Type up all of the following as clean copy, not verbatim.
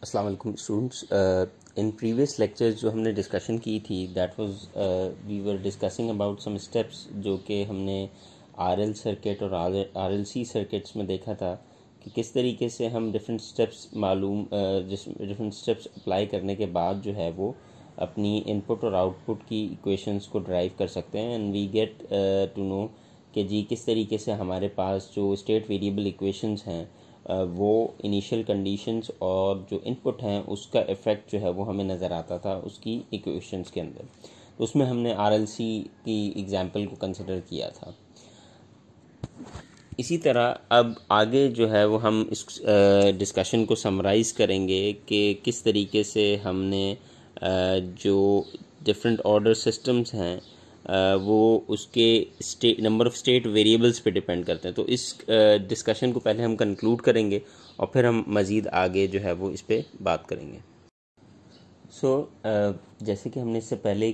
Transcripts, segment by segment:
अस्सलाम वालेकुम students. In previous lectures जो हमने डिस्कशन की थी that was we were discussing about some steps जो कि हमने आरएल सर्किट और आरएलसी सर्किट्स में देखा था कि किस तरीके से हम different steps different steps apply करने के बाद जो है वो अपनी इनपुट और आउटपुट की इक्वेशंस को ड्राइव कर सकते हैं and we get to know कि जी किस तरीके से हमारे पास जो स्टेट वेरिएबल इक्वेशंस हैं वो इनिशियल कंडीशंस और जो इनपुट हैं उसका इफ़ेक्ट जो है वो हमें नज़र आता था उसकी इक्वेशंस के अंदर। तो उसमें हमने आरएलसी की एग्जांपल को कंसिडर किया था। इसी तरह अब आगे जो है वो हम इस डिस्कशन को समराइज़ करेंगे कि किस तरीके से हमने जो डिफरेंट ऑर्डर सिस्टम्स हैं वो उसके नंबर ऑफ़ स्टेट वेरिएबल्स पे डिपेंड करते हैं। तो इस डिस्कशन को पहले हम कंक्लूड करेंगे और फिर हम मज़ीद आगे जो है वो इस पे बात करेंगे। जैसे कि हमने इससे पहले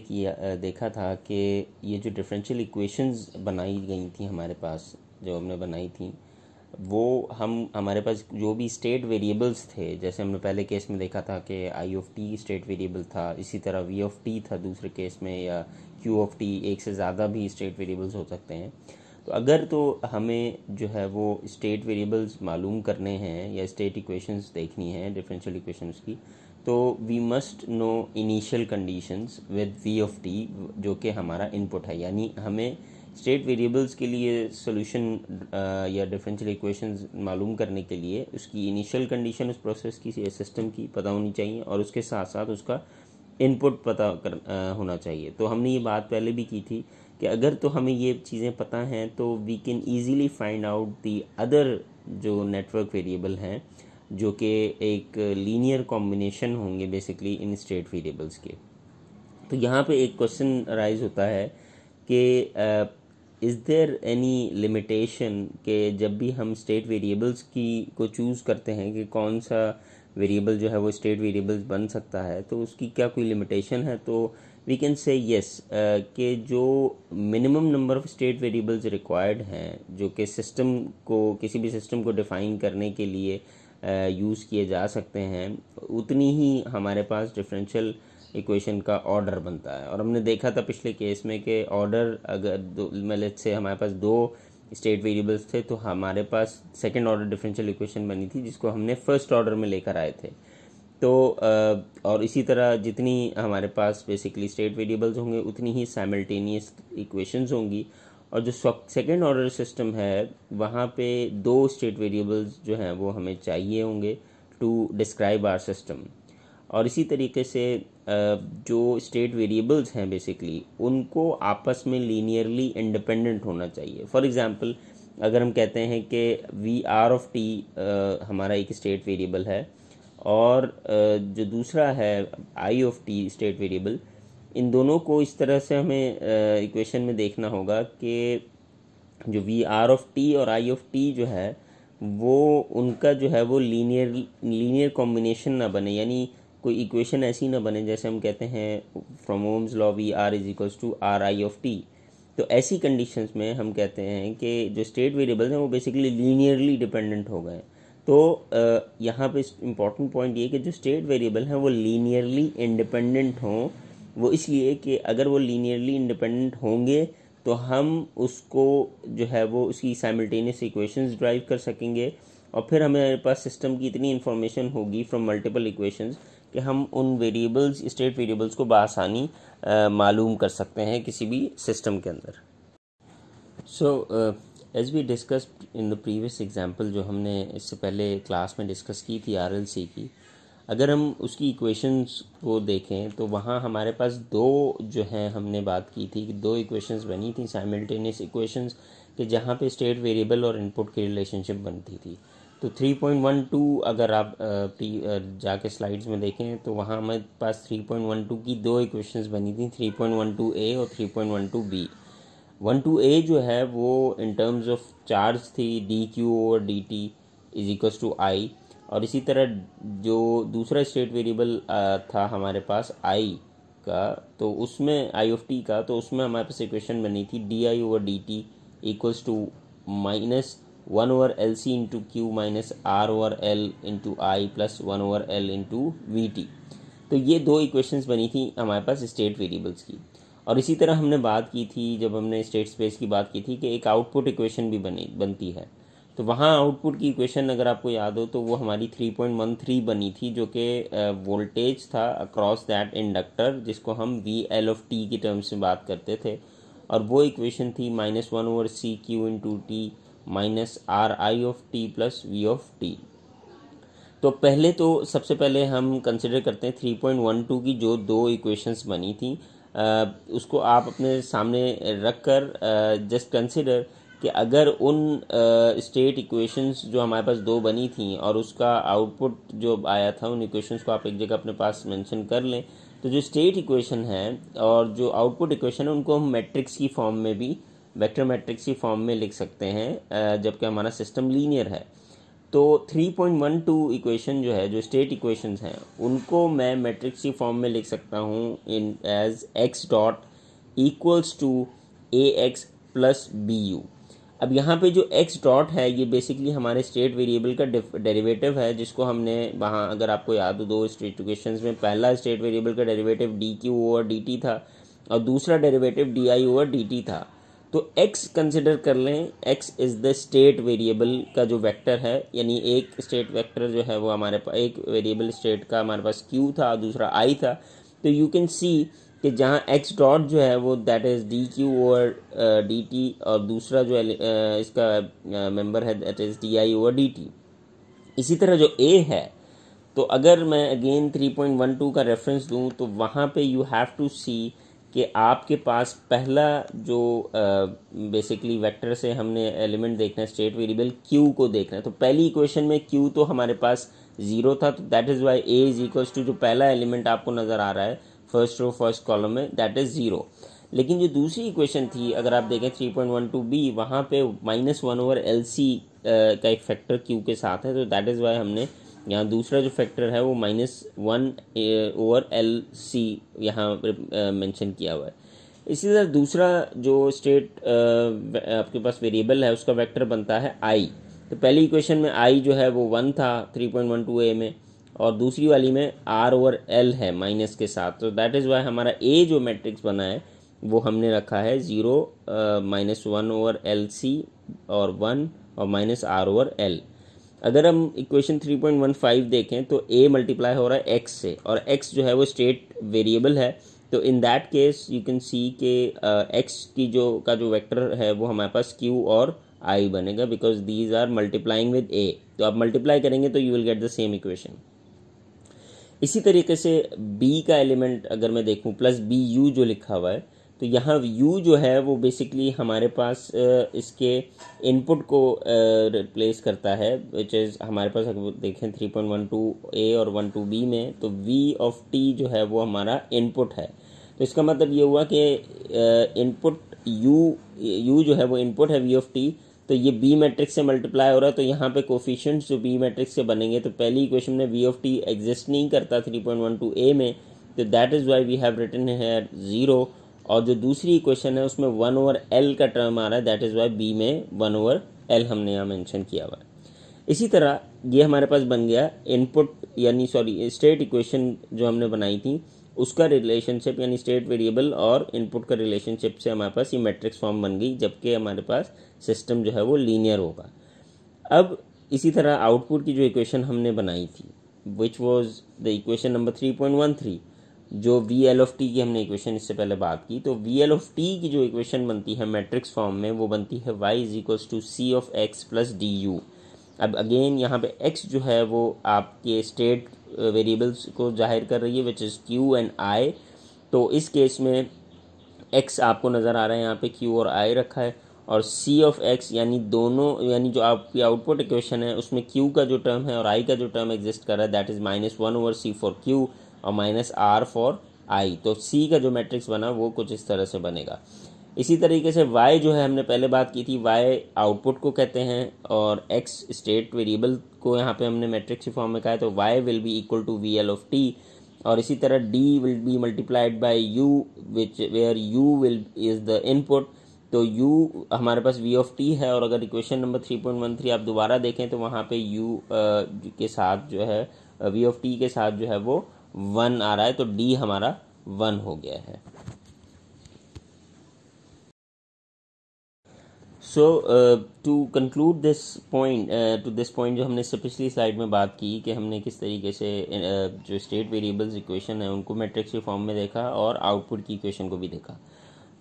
देखा था कि ये जो डिफरेंशियल इक्वेशंस बनाई गई थी हमारे पास जो हमने बनाई थी वो हमारे पास जो भी स्टेट वेरिएबल्स थे, जैसे हमने पहले केस में देखा था कि आई ऑफ टी स्टेट वेरिएबल था, इसी तरह वी ऑफ टी था दूसरे केस में, या क्यू ऑफ टी, एक से ज़्यादा भी स्टेट वेरिएबल्स हो सकते हैं। तो अगर तो हमें जो है वो स्टेट वेरिएबल्स मालूम करने हैं या स्टेट इक्वेशंस देखनी है डिफरेंशियल इक्वेशंस की, तो we must know initial conditions with V of T जो कि हमारा इनपुट है। यानी हमें स्टेट वेरिएबल्स के लिए सोल्यूशन या डिफरेंशियल इक्वेशंस मालूम करने के लिए उसकी इनिशियल कंडीशन उस प्रोसेस की सिस्टम की पता होनी चाहिए और उसके साथ साथ उसका इनपुट पता होना चाहिए। तो हमने ये बात पहले भी की थी कि अगर तो हमें ये चीज़ें पता हैं तो we can easily find out the other जो नेटवर्क वेरिएबल हैं जो कि एक लीनियर कॉम्बिनेशन होंगे बेसिकली इन स्टेट वेरिएबल्स के। तो यहाँ पे एक क्वेश्चन राइज होता है कि इज़ देयर एनी लिमिटेशन कि जब भी हम स्टेट वेरिएबल्स को चूज़ करते हैं कि कौन सा वेरिएबल जो है वो स्टेट वेरिएबल्स बन सकता है, तो उसकी क्या कोई लिमिटेशन है? तो वी कैन से यस कि जो minimum number of state variables required हैं जो कि सिस्टम को किसी भी सिस्टम को डिफ़ाइन करने के लिए यूज़ किए जा सकते हैं, उतनी ही हमारे पास डिफरेंशियल इक्वेशन का ऑर्डर बनता है। और हमने देखा था पिछले केस में कि ऑर्डर अगर लेट्स से हमारे पास दो स्टेट वेरिएबल्स थे तो हमारे पास सेकंड ऑर्डर डिफरेंशियल इक्वेशन बनी थी जिसको हमने फर्स्ट ऑर्डर में लेकर आए थे। तो और इसी तरह जितनी हमारे पास बेसिकली स्टेट वेरिएबल्स होंगे उतनी ही साइमल्टेनियस इक्वेशंस होंगी। और जो सेकेंड ऑर्डर सिस्टम है वहाँ पे दो स्टेट वेरिएबल्स जो हैं वो हमें चाहिए होंगे टू डिस्क्राइब आवर सिस्टम। और इसी तरीके से जो स्टेट वेरिएबल्स हैं बेसिकली उनको आपस में लीनियरली इंडिपेंडेंट होना चाहिए। फॉर एग्जांपल अगर हम कहते हैं कि वी आर ऑफ टी हमारा एक स्टेट वेरिएबल है और जो दूसरा है आई ऑफ टी स्टेट वेरिएबल, इन दोनों को इस तरह से हमें इक्वेशन में देखना होगा कि जो वी आर ऑफ टी और आई ऑफ टी जो है वो उनका जो है वो लीनियर कॉम्बिनेशन ना बने, यानी कोई इक्वेशन ऐसी ना बने जैसे हम कहते हैं from Ohm's law V R is equals to R I of T. तो ऐसी कंडीशंस में हम कहते हैं कि जो स्टेट वेरिएबल्स हैं वो बेसिकली लीनियरली डिपेंडेंट हो गए। तो यहाँ पे इम्पॉर्टेंट पॉइंट ये कि जो स्टेट वेरिएबल हैं वो लीनियरली इंडिपेंडेंट हों। वो इसलिए कि अगर वो लीनियरली इंडिपेंडेंट होंगे तो हम उसको जो है वो उसकी साइमल्टेनियस इक्वेशंस ड्राइव कर सकेंगे और फिर हमारे पास सिस्टम की इतनी इन्फॉर्मेशन होगी फ्रॉम मल्टीपल इक्वेशंस कि हम उन वेरिएबल्स स्टेट वेरिएबल्स को बआसानी मालूम कर सकते हैं किसी भी सिस्टम के अंदर। As we discussed in the previous example जो हमने इससे पहले क्लास में डिस्कस की थी आरएलसी की, अगर हम उसकी इक्वेशंस को देखें तो वहाँ हमारे पास दो जो हैं हमने बात की थी कि दो इक्वेशंस बनी थी साइमल्टेनियस इक्वेशंस कि जहाँ पे स्टेट वेरिएबल और इनपुट की रिलेशनशिप बनती थी। तो 3.12 अगर आप जाके स्लाइड्स में देखें तो वहाँ हमारे पास 3.12 की दो इक्वेशंस बनी थी, 3.12a और 3.12b। 12a जो है वो इन टर्म्स ऑफ चार्ज थी d q over d t is equals to I, और इसी तरह जो दूसरा स्टेट वेरिएबल था हमारे पास आई का, तो उसमें आई ऑफ टी का, तो उसमें हमारे पास इक्वेशन बनी थी d i over d t equals to minus 1 over L C into q minus R over L into i plus 1 over L into v t. तो ये दो इक्वेशंस बनी थी हमारे पास स्टेट वेरिएबल्स की। और इसी तरह हमने बात की थी जब हमने स्टेट स्पेस की बात की थी कि एक आउटपुट इक्वेशन भी बनती है। तो वहाँ आउटपुट की इक्वेशन अगर आपको याद हो तो वो हमारी 3.13 बनी थी, जो कि वोल्टेज था अक्रॉस दैट इंडक्टर, जिसको हम वी एल ऑफ टी की टर्म्स में बात करते थे। और वो इक्वेशन थी -1 over C q into t minus R I of t plus v of T. तो पहले तो सबसे पहले हम कंसिडर करते हैं 3.12 की जो दो इक्वेशंस बनी थी, उसको आप अपने सामने रख कर जस्ट कंसिडर कि अगर उन स्टेट इक्वेशंस जो हमारे पास दो बनी थी और उसका आउटपुट जो आया था, उन इक्वेशंस को आप एक जगह अपने पास मेंशन कर लें, तो जो स्टेट इक्वेशन है और जो आउटपुट इक्वेशन है उनको हम मैट्रिक्स की फॉर्म में भी, वेक्टर मैट्रिक्स की फॉर्म में लिख सकते हैं, जबकि हमारा सिस्टम लीनियर है। तो 3.12 इक्वेशन जो है, जो स्टेट इक्वेशंस हैं, उनको मैं मैट्रिक्स की फॉर्म में लिख सकता हूँ in as x dot equals to A x plus B u. अब यहाँ पे जो एक्स डॉट है ये बेसिकली हमारे स्टेट वेरिएबल का डेरिवेटिव है, जिसको हमने वहाँ, अगर आपको याद हो, दो स्टेट इक्वेशंस में पहला स्टेट वेरिएबल का derivative D q over d T था और दूसरा derivative D i over d T था। तो x कंसिडर कर लें, x is the state variable का जो वेक्टर है, यानी एक स्टेट वेक्टर जो है वो हमारे पास, एक वेरिएबल स्टेट का हमारे पास q था, दूसरा i था। तो यू कैन सी कि जहाँ x डॉट जो है वो that is D q over d T और दूसरा जो इसका मेंबर है that is D i over d T. इसी तरह जो a है, तो अगर मैं अगेन 3.12 का रेफरेंस दूँ तो वहाँ पे यू हैव टू सी कि आपके पास पहला जो बेसिकली वेक्टर से हमने एलिमेंट देखना है, स्टेट वेरिएबल q को देखना है। तो पहली इक्वेशन में q तो हमारे पास 0 था, तो that is why a is equals to जो पहला एलिमेंट आपको नज़र आ रहा है फर्स्ट रो फर्स्ट कॉलम में, दैट इज़ 0। लेकिन जो दूसरी इक्वेशन थी, अगर आप देखें 3.12b, वहाँ पे -1 ओवर एल सी का एक फैक्टर q के साथ है, तो दैट इज़ वाई हमने यहाँ दूसरा जो फैक्टर है वो -1 ओवर एल सी यहाँ मेंशन किया हुआ है। इसी तरह दूसरा जो स्टेट आपके पास वेरिएबल है उसका वेक्टर बनता है i। तो पहली इक्वेशन में i जो है वो 1 था 3.12a में, और दूसरी वाली में r ओवर l है माइनस के साथ। तो दैट इज़ वाई हमारा a जो मैट्रिक्स बना है वो हमने रखा है 0 -1 ओवर एल सी और 1 और माइनस r ओवर l। अगर हम इक्वेशन 3.15 देखें तो a मल्टीप्लाई हो रहा है x से, और x जो है वो स्टेट वेरिएबल है। तो in that case you can see के x की जो वेक्टर है वो हमारे पास q और i बनेगा, because these are multiplying with a। तो आप मल्टीप्लाई करेंगे तो you will get the same equation. इसी तरीके से b का एलिमेंट अगर मैं देखूं प्लस बी यू जो लिखा हुआ है, तो यहाँ u जो है वो बेसिकली हमारे पास इसके इनपुट को रिप्लेस करता है, विच इज़ हमारे पास अगर देखें 3.12a और 12b में, तो v ऑफ t जो है वो हमारा इनपुट है। तो इसका मतलब ये हुआ कि इनपुट u जो है वो इनपुट है v ऑफ t। तो ये b मैट्रिक्स से मल्टीप्लाई हो रहा है, तो यहाँ पे कोफिशिएंट्स जो b मैट्रिक्स से बनेंगे, तो पहली इक्वेशन में v ऑफ t एग्जिस्ट नहीं करता 3.12a में, तो that is why we have written है 0। और जो दूसरी इक्वेशन है उसमें 1 ओवर एल का टर्म आ रहा है, दैट इज़ वाई बी में 1 ओवर एल हमने यहाँ मेंशन किया हुआ है। इसी तरह ये हमारे पास बन गया इनपुट, यानी सॉरी स्टेट इक्वेशन जो हमने बनाई थी उसका रिलेशनशिप, यानी स्टेट वेरिएबल और इनपुट का रिलेशनशिप से हमारे पास ये मैट्रिक्स फॉर्म बन गई, जबकि हमारे पास सिस्टम जो है वो लीनियर होगा। अब इसी तरह आउटपुट की जो इक्वेशन हमने बनाई थी, which was the equation number 3.13, जो वी एल ऑफ टी की हमने इक्वेशन इससे पहले बात की, तो वी एल ऑफ टी की जो इक्वेशन बनती है मैट्रिक्स फॉर्म में, वो बनती है y is equals to C of x plus D u. अब अगेन यहाँ पे x जो है वो आपके स्टेट वेरिएबल्स को जाहिर कर रही है, which is q and i। तो इस केस में x आपको नज़र आ रहा है यहाँ पे q और i रखा है, और c ऑफ x यानी दोनों, यानी जो आपकी आउटपुट इक्वेशन है उसमें q का जो टर्म है और i का जो टर्म एग्जिस्ट कर रहा है, that is -1 over c for q और -r फॉर i। तो c का जो मैट्रिक्स बना वो कुछ इस तरह से बनेगा। इसी तरीके से y जो है, हमने पहले बात की थी, y आउटपुट को कहते हैं और x स्टेट वेरिएबल को यहाँ पे हमने मैट्रिक्स फॉर्म में कहा है, तो y will be equal to v L of t। और इसी तरह d will be multiplied by u, which where u will is the input. तो u हमारे पास v ऑफ t है, और अगर इक्वेशन नंबर 3.13 आप दोबारा देखें तो वहाँ पे u के साथ जो है v ऑफ t के साथ जो है वो 1 आ रहा है, तो d हमारा 1 हो गया है। सो टू कंक्लूड दिस पॉइंट जो हमने इससे पिछली स्लाइड में बात की कि हमने किस तरीके से जो स्टेट वेरिएबल्स इक्वेशन है उनको मैट्रिक्स के फॉर्म में देखा और आउटपुट की इक्वेशन को भी देखा।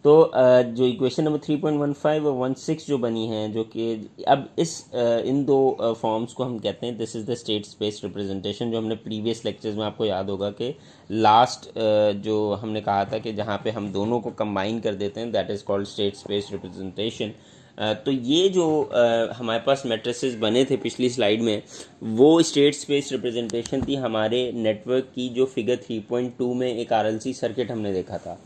तो जो इक्वेशन नंबर 3.15 और 16 जो बनी है, जो कि अब इन दो फॉर्म्स को हम कहते हैं this is the state space representation, जो हमने प्रीवियस लेक्चर्स में आपको याद होगा कि लास्ट जो हमने कहा था कि जहाँ पे हम दोनों को कंबाइन कर देते हैं that is called state space representation. तो ये जो हमारे पास मैट्रिसेस बने थे पिछली स्लाइड में, वो स्टेट स्पेस रिप्रेजेंटेशन थी हमारे नेटवर्क की, जो फिगर 3.2 में एक RLC सर्किट हमने देखा था।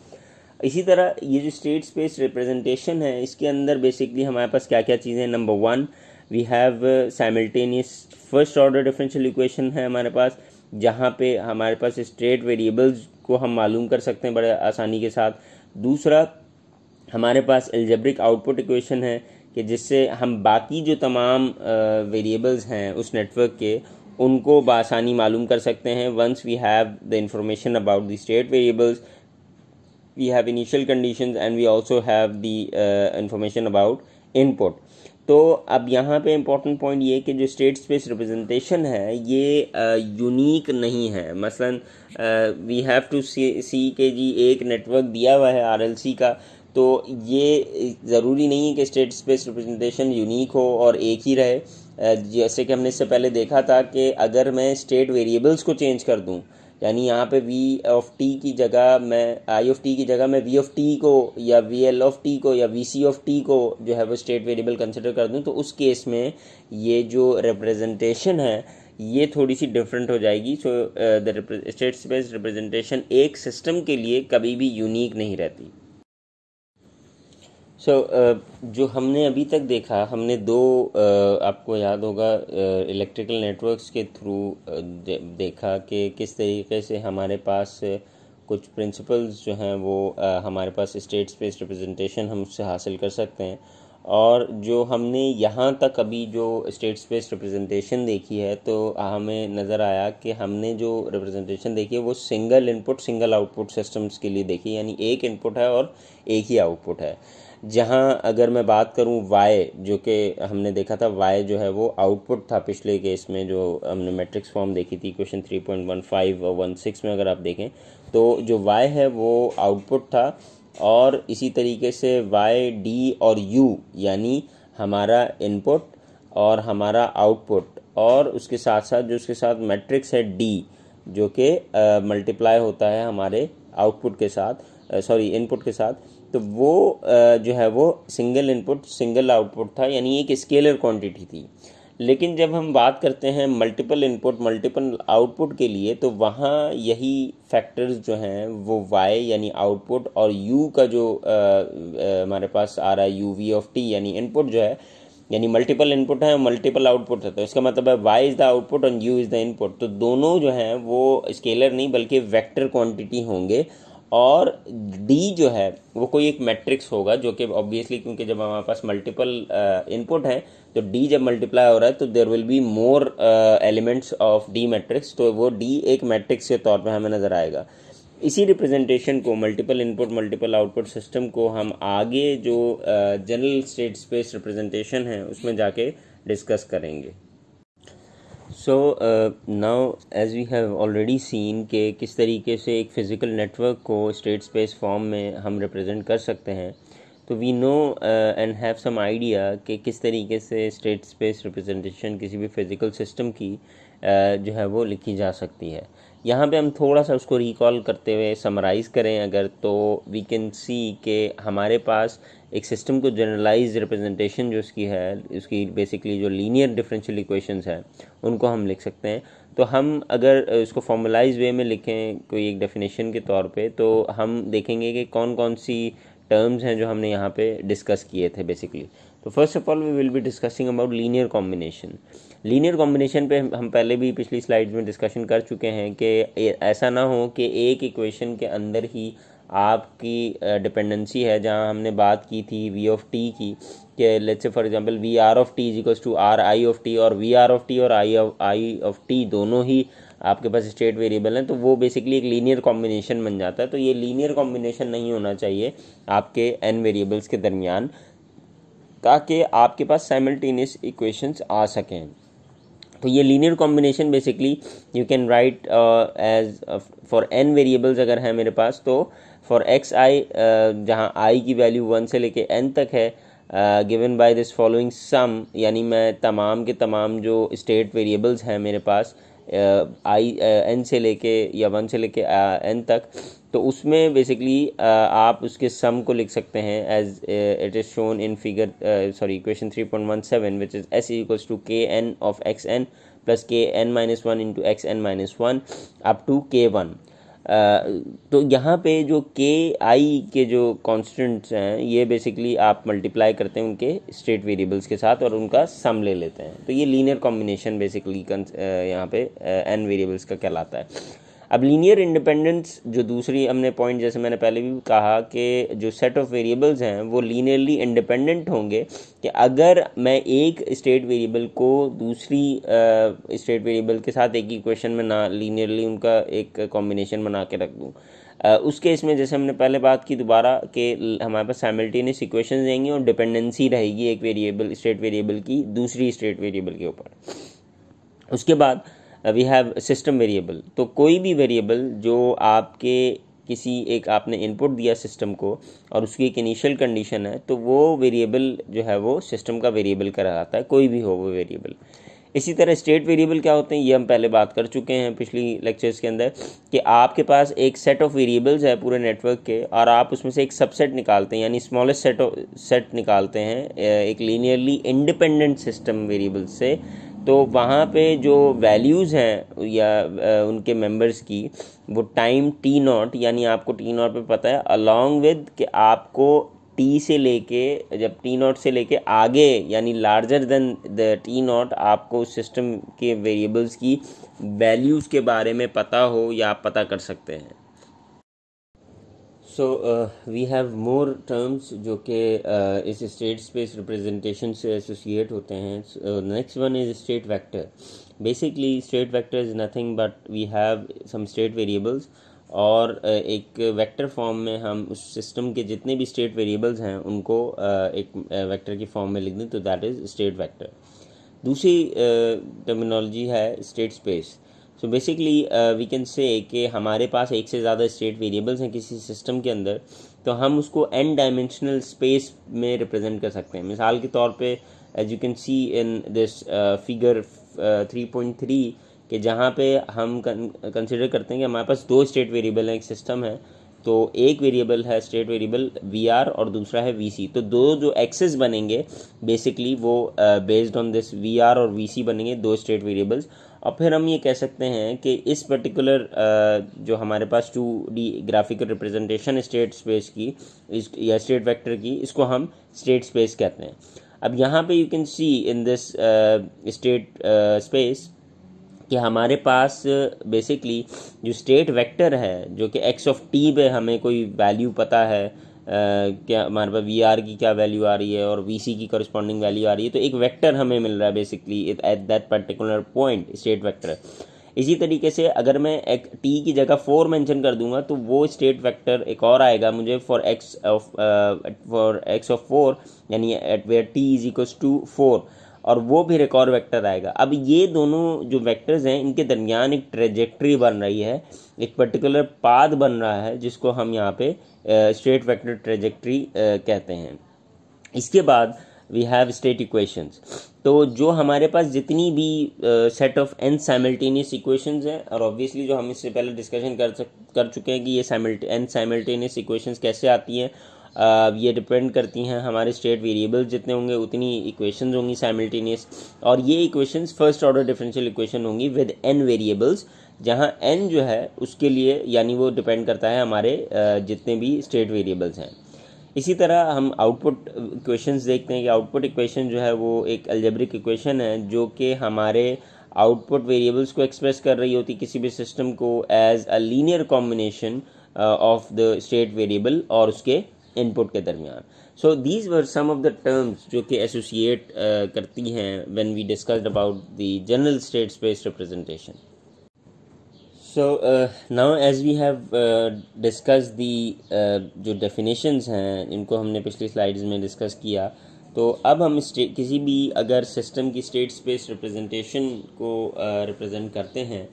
इसी तरह ये जो स्टेट स्पेस रिप्रेजेंटेशन है, इसके अंदर बेसिकली हमारे पास क्या क्या चीज़ें हैं। Number 1 we have simultaneous first order differential equation है हमारे पास, जहाँ पे हमारे पास स्टेट वेरिएबल्स को हम मालूम कर सकते हैं बड़े आसानी के साथ। दूसरा हमारे पास एल्जेब्रिक आउटपुट इक्वेशन है कि जिससे हम बाकी जो तमाम वेरिएबल्स हैं उस नेटवर्क के, उनको बआसानी मालूम कर सकते हैं। Once we have the information about the state variables, we have initial conditions and we also have the information about input। तो अब यहाँ पे इम्पोर्टेंट पॉइंट ये कि जो स्टेट स्पेस रिप्रेजेंटेशन है ये यूनिक नहीं है। मसलन वी हैव टू सी के जी एक नेटवर्क दिया हुआ है RLC का, तो ये ज़रूरी नहीं है कि स्टेट स्पेस रिप्रेजेंटेशन यूनिक हो और एक ही रहे। जैसे कि हमने इससे पहले देखा था कि अगर मैं स्टेट वेरिएबल्स को चेंज कर दूँ, यानी यहाँ पे v ऑफ t की जगह मैं i ऑफ t की जगह मैं v ऑफ t को या vl ऑफ t को या vc ऑफ t को जो है वो स्टेट वेरिएबल कंसिडर कर दूँ, तो उस केस में ये जो रिप्रेजेंटेशन है ये थोड़ी सी डिफरेंट हो जाएगी। So the state space representation एक सिस्टम के लिए कभी भी यूनिक नहीं रहती। जो हमने अभी तक देखा, हमने दो आपको याद होगा इलेक्ट्रिकल नेटवर्क्स के थ्रू देखा कि किस तरीके से हमारे पास कुछ प्रिंसिपल्स जो हैं वो हमारे पास स्टेट स्पेस रिप्रेजेंटेशन हम उससे हासिल कर सकते हैं। और जो हमने यहाँ तक अभी जो स्टेट स्पेस रिप्रेजेंटेशन देखी है, तो हमें नज़र आया कि हमने जो रिप्रेजेंटेशन देखी है वो single input single output systems के लिए देखी, यानी एक इनपुट है और एक ही आउटपुट है। जहाँ अगर मैं बात करूँ y, जो कि हमने देखा था y जो है वो आउटपुट था पिछले केस में, जो हमने मैट्रिक्स फॉर्म देखी थी क्वेश्चन 3.15 और 16 में अगर आप देखें तो जो y है वो आउटपुट था। और इसी तरीके से y, d और u यानी हमारा इनपुट और हमारा आउटपुट, और उसके साथ साथ जो उसके साथ मैट्रिक्स है d, जो कि मल्टीप्लाई होता है हमारे आउटपुट के साथ, इनपुट के साथ, तो वो जो है वो सिंगल इनपुट सिंगल आउटपुट था, यानी एक स्केलर क्वांटिटी थी। लेकिन जब हम बात करते हैं मल्टीपल इनपुट मल्टीपल आउटपुट के लिए, तो वहाँ यही फैक्टर्स जो हैं वो y यानी आउटपुट और u का जो हमारे पास आ रहा है uv ऑफ t यानी इनपुट जो है, यानी मल्टीपल इनपुट है मल्टीपल आउटपुट है, तो इसका मतलब है y इज़ द आउटपुट और u इज़ द इनपुट। तो दोनों जो हैं वो स्केलर नहीं बल्कि वेक्टर क्वांटिटी होंगे, और d जो है वो कोई एक मैट्रिक्स होगा, जो कि ऑब्वियसली क्योंकि जब हमारे पास मल्टीपल इनपुट है तो d जब मल्टीप्लाई हो रहा है तो there will be more elements of d matrix, तो वो d एक मैट्रिक्स के तौर पे हमें नज़र आएगा। इसी रिप्रेजेंटेशन को multiple input multiple output system को हम आगे जो जनरल स्टेट स्पेस रिप्रेजेंटेशन है उसमें जाके डिस्कस करेंगे। So now as we have already seen कि किस तरीके से एक फ़िज़िकल नेटवर्क को स्टेट स्पेस फॉर्म में हम रिप्रेजेंट कर सकते हैं, तो we know and have some idea कि किस तरीके से स्टेट स्पेस रिप्रेजेंटेशन किसी भी फिज़िकल सिस्टम की जो है वो लिखी जा सकती है। यहाँ पे हम थोड़ा सा उसको रिकॉल करते हुए समराइज़ करें अगर, तो वी कैन सी कि हमारे पास एक सिस्टम को जनरलाइज रिप्रेजेंटेशन जो उसकी है, उसकी बेसिकली जो लीनियर डिफरेंशियल इक्वेशंस हैं उनको हम लिख सकते हैं। तो हम अगर उसको फॉर्मलाइज वे में लिखें कोई एक डेफिनेशन के तौर पे, तो हम देखेंगे कि कौन कौन सी टर्म्स हैं जो हमने यहाँ पे डिस्कस किए थे बेसिकली। तो first of all we will be discussing about linear combination. Linear combination पे हम पहले भी पिछली स्लाइड्स में डिस्कशन कर चुके हैं कि ऐसा ना हो कि एक इक्वेशन के अंदर ही आपकी डिपेंडेंसी है, जहाँ हमने बात की थी वी ऑफ टी की, कि let's say for example v R of t is equals to R I of t, और वी आर ऑफ टी और आई ऑफ टी दोनों ही आपके पास स्टेट वेरिएबल हैं, तो वो बेसिकली एक लीनियर कॉम्बिनेशन बन जाता है। तो ये लीनियर कॉम्बिनेशन नहीं होना चाहिए आपके एन वेरिएबल्स के दरमियान, ताकि आपके पास साइमल्टेनियस इक्वेशंस आ सकें। तो ये linear combination basically you can write as for n variables अगर है मेरे पास, तो फॉर एक्स आई जहाँ आई की वैल्यू 1 से लेके n तक है, given by this following sum, यानी मैं तमाम के तमाम जो स्टेट वेरिएबल्स हैं मेरे पास आई n से लेके या 1 से लेके n तक, तो उसमें बेसिकली आप उसके सम को लिख सकते हैं as it is shown in figure equation 3.17 which is s equals to k n of x n plus k n minus 1 into x n minus 1 up to k1। तो यहाँ पे जो के आई के जो कॉन्स्टेंट्स हैं ये बेसिकली आप मल्टीप्लाई करते हैं उनके स्टेट वेरिएबल्स के साथ और उनका सम ले लेते हैं। तो ये लीनियर कॉम्बिनेशन बेसिकली यहाँ पे एन वेरिएबल्स का कहलाता है। अब लीनियर इंडिपेंडेंस जो दूसरी हमने पॉइंट, जैसे मैंने पहले भी कहा कि जो सेट ऑफ वेरिएबल्स हैं वो लीनियरली इंडिपेंडेंट होंगे, कि अगर मैं एक स्टेट वेरिएबल को दूसरी स्टेट वेरिएबल के साथ एक ही इक्वेशन में ना लीनियरली उनका एक कॉम्बिनेशन बना के रख दूँ, उस केस में जैसे हमने पहले बात की दोबारा कि हमारे पास साइमल्टेनियस इक्वेशंस रहेंगी और डिपेंडेंसी रहेगी एक वेरिएबल स्टेट वेरिएबल की दूसरी स्टेट वेरिएबल के ऊपर। उसके बाद वी हैव सिस्टम वेरिएबल। तो कोई भी वेरिएबल जो आपके किसी एक आपने इनपुट दिया सिस्टम को और उसकी एक इनिशियल कंडीशन है, तो वो वेरिएबल जो है वो सिस्टम का वेरिएबल कहलाता है, कोई भी हो वो वेरिएबल। इसी तरह स्टेट वेरिएबल क्या होते हैं ये हम पहले बात कर चुके हैं पिछली लेक्चर्स के अंदर, कि आपके पास एक सेट ऑफ वेरिएबल्स है पूरे नेटवर्क के और आप उसमें से एक सबसेट निकालते हैं, यानी स्मॉलेस्ट सेट निकालते हैं एक लीनियरली इंडिपेंडेंट सिस्टम वेरिएबल्स से। तो वहाँ पे जो वैल्यूज़ हैं या उनके मेंबर्स की वो टाइम टी नॉट, यानी आपको टी नॉट पे पता है, अलॉन्ग विद कि आपको टी से लेके जब टी नॉट से लेके आगे यानी larger than the T not आपको सिस्टम के वेरिएबल्स की वैल्यूज़ के बारे में पता हो या आप पता कर सकते हैं। So we have more terms जो कि इस स्टेट स्पेस रिप्रेजेंटेशन से एसोसिएट होते हैं। Next one is state vector. Basically state vector is nothing but we have some state variables और एक वेक्टर फॉर्म में हम उस सिस्टम के जितने भी स्टेट वेरिएबल्स हैं उनको एक वेक्टर की फॉर्म में लिख दें, तो दैट इज़ स्टेट वेक्टर। दूसरी टर्मिनोलॉजी है state space. So basically we can say कि हमारे पास एक से ज़्यादा स्टेट वेरिएबल्स हैं किसी सिस्टम के अंदर, तो हम उसको एन डायमेंशनल स्पेस में रिप्रेजेंट कर सकते हैं। मिसाल के तौर पे as you can see in this figure 3.3 कि जहाँ पे हम कंसिडर करते हैं कि हमारे पास दो स्टेट वेरिएबल हैं, एक सिस्टम है, तो एक वेरिएबल है स्टेट वेरिएबल वी आर और दूसरा है वी सी। तो दो जो एक्सेस बनेंगे बेसिकली वो based on this v R और वी सी बनेंगे, दो स्टेट वेरिएबल्स। और फिर हम ये कह सकते हैं कि इस पर्टिकुलर जो हमारे पास 2D graphical representation state space की या स्टेट वेक्टर की, इसको हम स्टेट स्पेस कहते हैं। अब यहाँ पे you can see in this state space कि हमारे पास बेसिकली जो स्टेट वेक्टर है जो कि एक्स ऑफ टी पे हमें कोई वैल्यू पता है, क्या हमारे पास वी आर की क्या वैल्यू आ रही है और वी सी की करस्पॉन्डिंग वैल्यू आ रही है, तो एक वेक्टर हमें मिल रहा है basically at that particular point, state vector. इसी तरीके से अगर मैं एक टी की जगह 4 मेंशन कर दूंगा तो वो स्टेट वेक्टर एक और आएगा मुझे फॉर एक्स ऑफ 4, यानी at where t is equals to 4, और वो भी एक और वेक्टर आएगा। अब ये दोनों जो वेक्टर्स हैं इनके दरमियान एक ट्रेजेक्ट्री बन रही है, एक पर्टिकुलर पाथ बन रहा है जिसको हम यहाँ पे स्टेट वेक्टर ट्रेजेक्ट्री कहते हैं। इसके बाद वी हैव स्टेट इक्वेशंस। तो जो हमारे पास जितनी भी set of n simultaneous equations हैं, और ऑब्वियसली जो हम इससे पहले डिस्कशन कर चुके हैं कि ये एन साइमल्टेनियस इक्वेशंस कैसे आती हैं, ये डिपेंड करती हैं हमारे स्टेट वेरिएबल्स जितने होंगे उतनी इक्वेशंस होंगी साइमल्टेनियस, और ये equations first order differential equation होंगी विद एन वेरिएबल्स, जहां एन जो है उसके लिए यानी वो डिपेंड करता है हमारे जितने भी स्टेट वेरिएबल्स हैं। इसी तरह हम आउटपुट इक्वेशंस देखते हैं कि आउटपुट इक्वेशन जो है वो एक अलजेब्रिक इक्वेशन है जो कि हमारे आउटपुट वेरिएबल्स को एक्सप्रेस कर रही होती किसी भी सिस्टम को as a linear combination of the state variable और उसके इनपुट के दरमियान. So these were some of the terms जो कि एसोसिएट करती हैं when we discussed about the general state space representation. So now as we have discussed the जो definitions हैं इनको हमने पिछली स्लाइड्स में डिस्कस किया. तो अब हम किसी भी अगर सिस्टम की स्टेट स्पेस रिप्रेजेंटेशन को रिप्रेजेंट करते हैं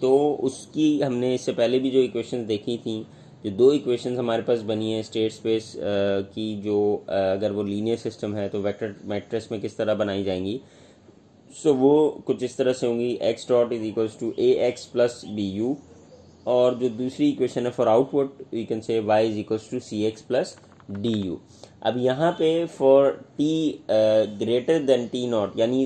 तो उसकी हमने इससे पहले भी जो इक्वेशंस देखी थी, जो दो इक्वेशंस हमारे पास बनी है स्टेट स्पेस की, जो अगर वो लीनियर सिस्टम है तो वेक्टर मैट्रिक्स में किस तरह बनाई जाएंगी. सो वो कुछ इस तरह से होंगी, x dot is equals to A x plus B u, और जो दूसरी इक्वेशन है for output you can say y is equals to C x plus D u. अब यहाँ पे for t greater than t naught, यानी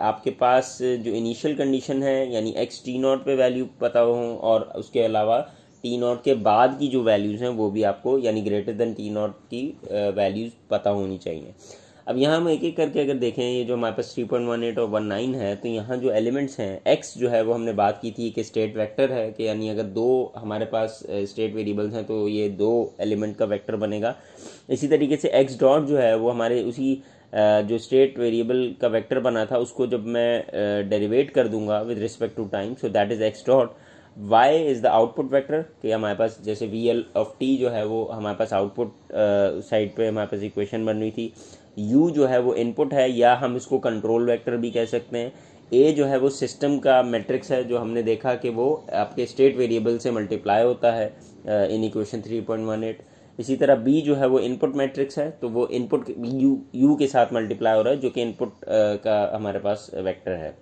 आपके पास जो इनिशियल कंडीशन है यानी एक्स टी नॉट पे वैल्यू पता हो, और उसके अलावा टी नॉट के बाद की जो वैल्यूज़ हैं वो भी आपको यानी ग्रेटर देन टी नॉट की वैल्यूज़ पता होनी चाहिए. अब यहाँ हम एक एक करके अगर देखें, ये जो हमारे पास 3.18 और 19 है, तो यहाँ जो एलिमेंट्स हैं x जो है वो हमने बात की थी कि स्टेट वेक्टर है, कि यानी अगर दो हमारे पास स्टेट वेरिएबल्स हैं तो ये दो एलिमेंट का वेक्टर बनेगा. इसी तरीके से x डॉट जो है वो हमारे उसी जो स्टेट वेरिएबल का वेक्टर बना था उसको जब मैं डेरिवेट कर दूंगा with respect to time, so that is x dot. y is the output vector, कि हमारे पास जैसे vl ऑफ t जो है वो हमारे पास आउटपुट साइड पे हमारे पास इक्वेशन बन रही थी. u जो है वो इनपुट है, या हम इसको कंट्रोल वेक्टर भी कह सकते हैं. a जो है वो सिस्टम का मैट्रिक्स है, जो हमने देखा कि वो आपके स्टेट वेरिएबल से मल्टीप्लाई होता है इन इक्वेशन 3.18. इसी तरह b जो है वो इनपुट मैट्रिक्स है, तो वो इनपुट u के साथ मल्टीप्लाई हो रहा है जो कि इनपुट का हमारे पास वेक्टर है.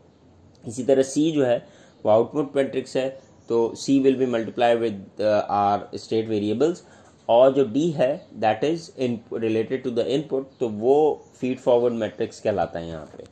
इसी तरह c जो है वो आउटपुट मैट्रिक्स है, तो c will be multiply with our state variables, और जो d है that is related to the input, तो वो फीड फॉरवर्ड मैट्रिक्स कहलाता है यहाँ पे.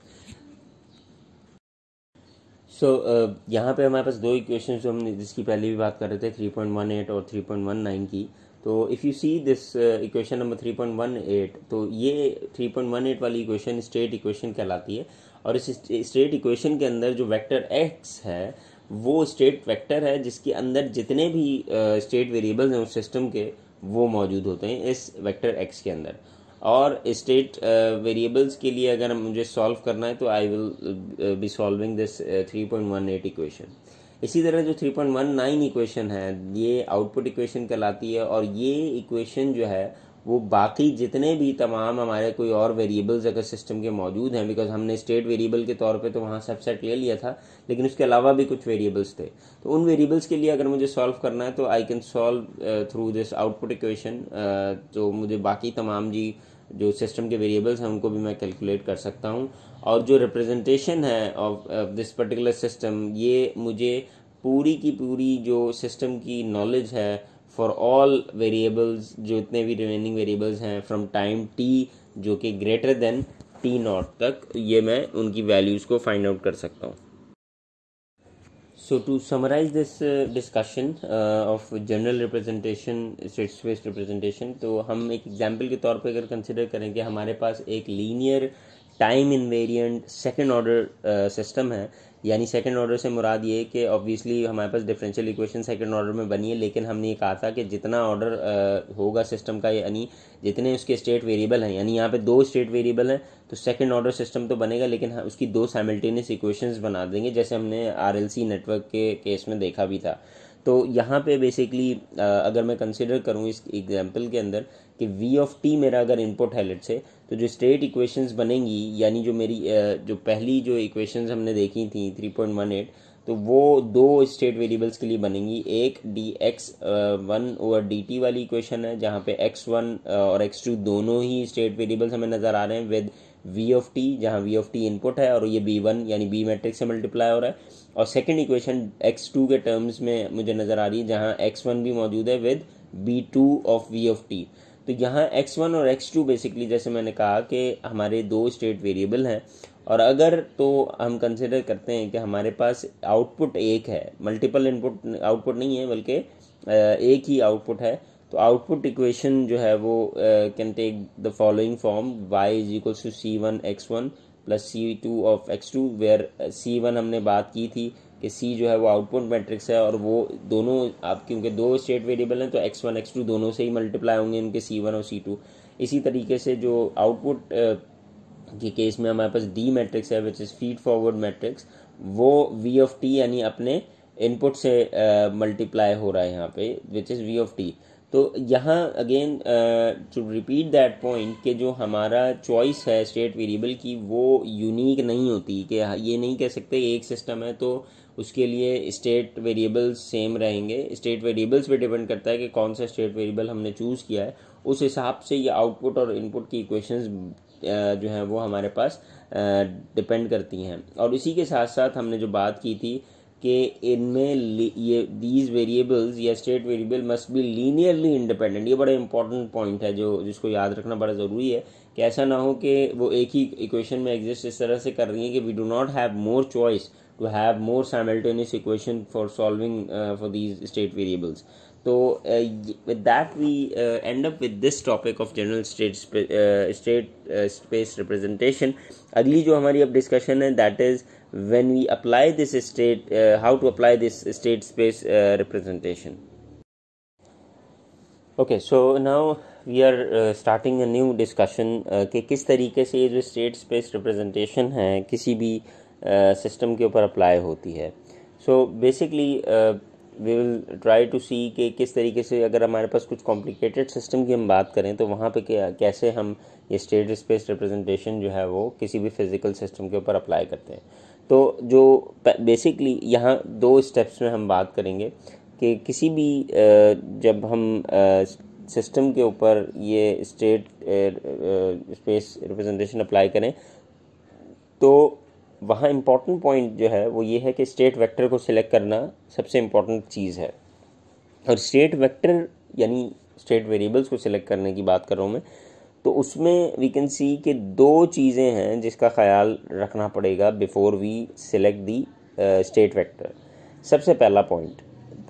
सो यहाँ पे हमारे पास दो इक्वेशंस जो हमने जिसकी पहले भी बात कर रहे थे 3.18 और 3.19 की. तो if you see this equation number 3.18, तो ये 3.18 वाली इक्वेशन स्टेट इक्वेशन कहलाती है, और इस स्टेट इक्वेशन के अंदर जो वेक्टर x है वो स्टेट वेक्टर है जिसके अंदर जितने भी स्टेट वेरिएबल्स हैं उस सिस्टम के वो मौजूद होते हैं इस वेक्टर x के अंदर. और स्टेट वेरिएबल्स के लिए अगर मुझे सॉल्व करना है तो I will be solving this 3.18 equation. इसी तरह जो 3.19 इक्वेशन है ये आउटपुट इक्वेशन कहलाती है, और ये इक्वेशन जो है वो बाकी जितने भी तमाम हमारे कोई और वेरिएबल्स अगर सिस्टम के मौजूद हैं, बिकॉज हमने स्टेट वेरिएबल के तौर पे तो वहाँ सबसेट ले लिया था, लेकिन उसके अलावा भी कुछ वेरिएबल्स थे, तो उन वेरिएबल्स के लिए अगर मुझे सॉल्व करना है तो I can solve through this output equation. तो मुझे बाकी तमाम जो सिस्टम के वेरिएबल्स हैं उनको भी मैं कैलकुलेट कर सकता हूँ, और जो रिप्रेजेंटेशन है ऑफ दिस पर्टिकुलर सिस्टम, ये मुझे पूरी की पूरी जो सिस्टम की नॉलेज है फॉर ऑल वेरिएबल्स, जो इतने भी रिमेनिंग वेरिएबल्स हैं फ्रॉम टाइम t जो कि ग्रेटर देन t नॉट तक, ये मैं उनकी वैल्यूज़ को फाइंड आउट कर सकता हूँ. So to summarise this discussion of general representation, state space representation, तो हम एक एग्जांपल के तौर पे अगर कंसिडर करें कि हमारे पास एक linear time invariant second order system है, यानी सेकंड ऑर्डर से मुराद ये कि ऑब्वियसली हमारे पास डिफरेंशियल इक्वेशन सेकंड ऑर्डर में बनी है, लेकिन हमने ये कहा था कि जितना ऑर्डर होगा सिस्टम का, यानी जितने उसके स्टेट वेरिएबल हैं, यानी यहाँ पे दो स्टेट वेरिएबल हैं तो सेकंड ऑर्डर सिस्टम तो बनेगा, लेकिन उसकी दो साइमल्टेनियस इक्वेशंस बना देंगे, जैसे हमने आरएलसी नेटवर्क के केस में देखा भी था. तो यहाँ पे बेसिकली अगर मैं कंसिडर करूँ इस एग्जांपल के अंदर कि v ऑफ t मेरा अगर इनपुट है लेट से, तो जो स्टेट इक्वेशंस बनेंगी, यानी जो मेरी जो पहली जो इक्वेशंस हमने देखी थी 3.18, तो वो दो स्टेट वेरिएबल्स के लिए बनेंगी. एक dx1 ओवर dt वाली इक्वेशन है जहाँ पे x1 और x2 दोनों ही स्टेट वेरिएबल्स हमें नज़र आ रहे हैं विद v ऑफ t, जहाँ v ऑफ t इनपुट है और ये b1 यानी b मैट्रिक्स से मल्टीप्लाई हो रहा है. और सेकंड इक्वेशन x2 के टर्म्स में मुझे नज़र आ रही है जहाँ x1 भी मौजूद है with b2 of v of t. तो यहाँ x1 और x2 बेसिकली जैसे मैंने कहा कि हमारे दो स्टेट वेरिएबल हैं, और अगर तो हम कंसिडर करते हैं कि हमारे पास आउटपुट एक है, मल्टीपल इनपुट आउटपुट नहीं है बल्कि एक ही आउटपुट है, तो आउटपुट इक्वेशन जो है वो can take the following form: y is equal to c1 x1 plus c2 of x2, where c1 हमने बात की थी कि सी जो है वो आउटपुट मैट्रिक्स है और वो दोनों आप क्योंकि दो स्टेट वेरिएबल हैं तो x1 x2 दोनों से ही मल्टीप्लाई होंगे इनके C1 और C2। इसी तरीके से जो आउटपुट के केस में हमारे पास डी मैट्रिक्स है which is feed forward matrix, वो v ऑफ टी यानी अपने इनपुट से मल्टीप्लाई हो रहा है यहाँ पे which is v of T. तो यहाँ again to repeat that point कि जो हमारा चॉइस है स्टेट वेरिएबल की वो यूनिक नहीं होती, कि ये नहीं कह सकते एक सिस्टम है तो उसके लिए स्टेट वेरिएबल्स सेम रहेंगे। स्टेट वेरिएबल्स पे डिपेंड करता है कि कौन सा स्टेट वेरिएबल हमने चूज़ किया है, उस हिसाब से ये आउटपुट और इनपुट की इक्वेशंस जो हैं वो हमारे पास डिपेंड करती हैं। और इसी के साथ साथ हमने जो बात की थी कि इनमें ये दीज वेरिएबल्स या state variable must B linearly independent. ये बड़ा इंपॉर्टेंट पॉइंट है जो जिसको याद रखना बड़ा ज़रूरी है कि ऐसा ना हो कि वो एक ही इक्वेशन में एग्जिस्ट इस तरह से कर रही है कि we do not have more choice to have more simultaneous equation for solving for these state variables. तो with that we end up with this topic of general state space representation. अगली जो हमारी अब डिस्कशन है that is when we apply this state how to apply this state space representation. Okay, so now we are starting a new discussion कि किस तरीके से ये जो state space representation है किसी भी सिस्टम के ऊपर अप्लाई होती है। So basically we will try to see कि किस तरीके से अगर हमारे पास कुछ कॉम्प्लिकेटेड सिस्टम की हम बात करें तो वहाँ पे कैसे हम ये स्टेट स्पेस रिप्रेजेंटेशन जो है वो किसी भी फिज़िकल सिस्टम के ऊपर अप्लाई करते हैं। तो जो बेसिकली यहाँ दो स्टेप्स में हम बात करेंगे कि किसी भी जब हम सिस्टम के ऊपर ये स्टेट स्पेस रिप्रेजेंटेशन अप्लाई करें तो वहाँ इम्पॉर्टेंट पॉइंट जो है वो ये है कि स्टेट वेक्टर को सिलेक्ट करना सबसे इम्पॉर्टेंट चीज़ है। और स्टेट वेक्टर यानी स्टेट वेरिएबल्स को सिलेक्ट करने की बात कर रहा हूँ मैं, तो उसमें वी कैन सी कि दो चीज़ें हैं जिसका ख्याल रखना पड़ेगा before we select the state vector. सबसे पहला point